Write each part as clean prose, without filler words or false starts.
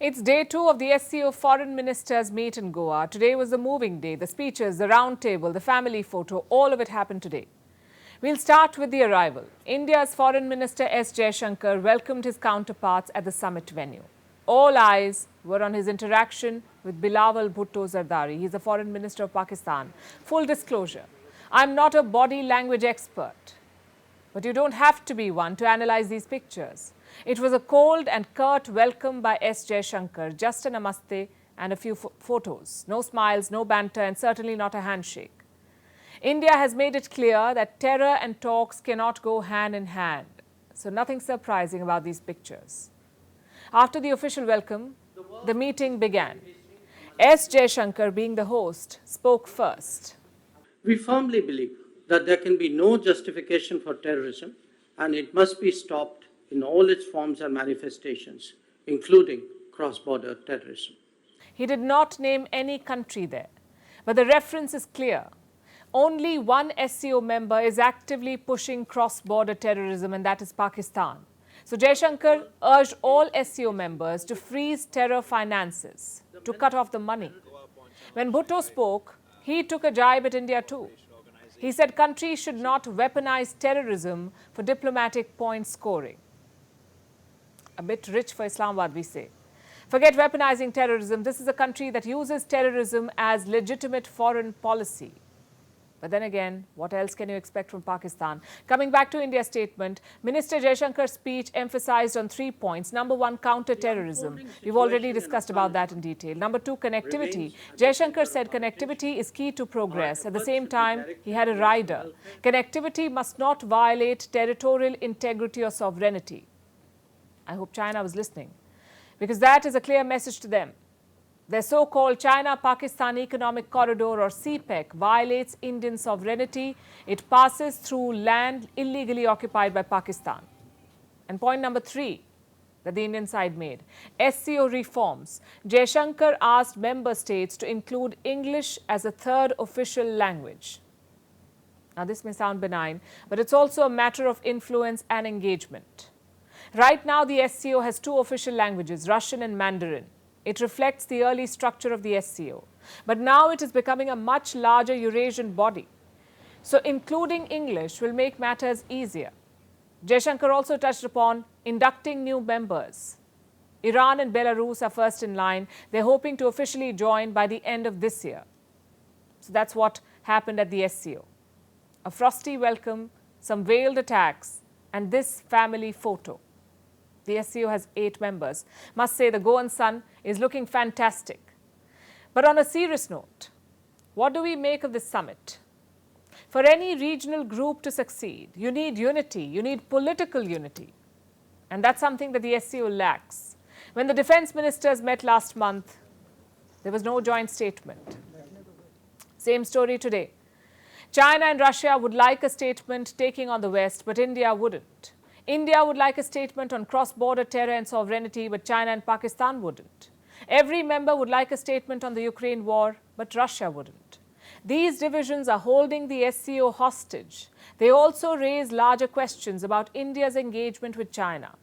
It's day 2 of the SCO Foreign Ministers meet in Goa. Today was the moving day. The speeches, the round table, the family photo, all of it happened today. We'll start with the arrival. India's Foreign Minister S. Jaishankar welcomed his counterparts at the summit venue. All eyes were on his interaction with Bilawal Bhutto Zardari. He's the Foreign Minister of Pakistan. Full disclosure, I'm not a body language expert, but you don't have to be one to analyze these pictures. It was a cold and curt welcome by S. Jaishankar, just a namaste and a few photos. No smiles, no banter, and certainly not a handshake. India has made it clear that terror and talks cannot go hand in hand. So nothing surprising about these pictures. After the official welcome, the meeting began. S. Jaishankar, being the host, spoke first. We firmly believe that there can be no justification for terrorism and it must be stopped in all its forms and manifestations, including cross-border terrorism. He did not name any country there, but the reference is clear. Only one SCO member is actively pushing cross-border terrorism, and that is Pakistan. So Jaishankar urged all SCO members to freeze terror finances, to cut off the money. When Bhutto spoke, he took a jibe at India too. He said countries should not weaponize terrorism for diplomatic point scoring. A bit rich for Islamabad, we say. Forget weaponizing terrorism. This is a country that uses terrorism as legitimate foreign policy. But then again, what else can you expect from Pakistan? Coming back to India's statement, Minister Jaishankar's speech emphasized on 3 points. Number 1, counter-terrorism. We've already discussed about that in detail. Number 2, connectivity. Jaishankar said connectivity is key to progress. At the same time, he had a rider. Connectivity must not violate territorial integrity or sovereignty. I hope China was listening, because that is a clear message to them. Their so-called China-Pakistan Economic Corridor, or CPEC, violates Indian sovereignty. It passes through land illegally occupied by Pakistan. And point number 3 that the Indian side made, SCO reforms. Jaishankar asked member states to include English as a third official language. Now, this may sound benign, but it's also a matter of influence and engagement. Right now, the SCO has 2 official languages, Russian and Mandarin. It reflects the early structure of the SCO. But now it is becoming a much larger Eurasian body. So including English will make matters easier. Jaishankar also touched upon inducting new members. Iran and Belarus are first in line. They're hoping to officially join by the end of this year. So that's what happened at the SCO. A frosty welcome, some veiled attacks, and this family photo. The SCO has 8 members. Must say the Goan sun is looking fantastic. But on a serious note, what do we make of this summit? For any regional group to succeed, you need unity, you need political unity. And that's something that the SCO lacks. When the defense ministers met last month, there was no joint statement. Same story today. China and Russia would like a statement taking on the West, but India wouldn't. India would like a statement on cross-border terror and sovereignty, but China and Pakistan wouldn't. Every member would like a statement on the Ukraine war, but Russia wouldn't. These divisions are holding the SCO hostage. They also raise larger questions about India's engagement with China.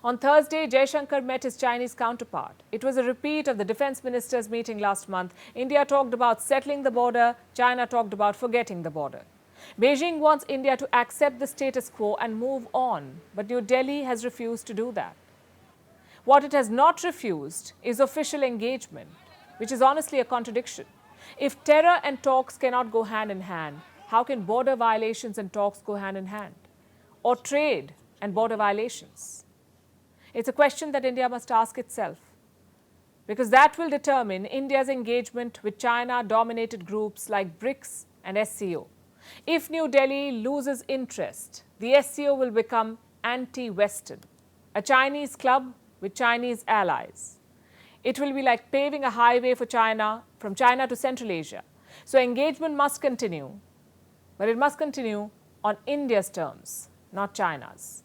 On Thursday, Jaishankar met his Chinese counterpart. It was a repeat of the defense ministers' meeting last month. India talked about settling the border. China talked about forgetting the border. Beijing wants India to accept the status quo and move on, but New Delhi has refused to do that. What it has not refused is official engagement, which is honestly a contradiction. If terror and talks cannot go hand in hand, how can border violations and talks go hand in hand? Or trade and border violations? It's a question that India must ask itself, because that will determine India's engagement with China-dominated groups like BRICS and SCO. If New Delhi loses interest, the SCO will become anti-Western, a Chinese club with Chinese allies. It will be like paving a highway for China, from China to Central Asia. So engagement must continue, but it must continue on India's terms, not China's.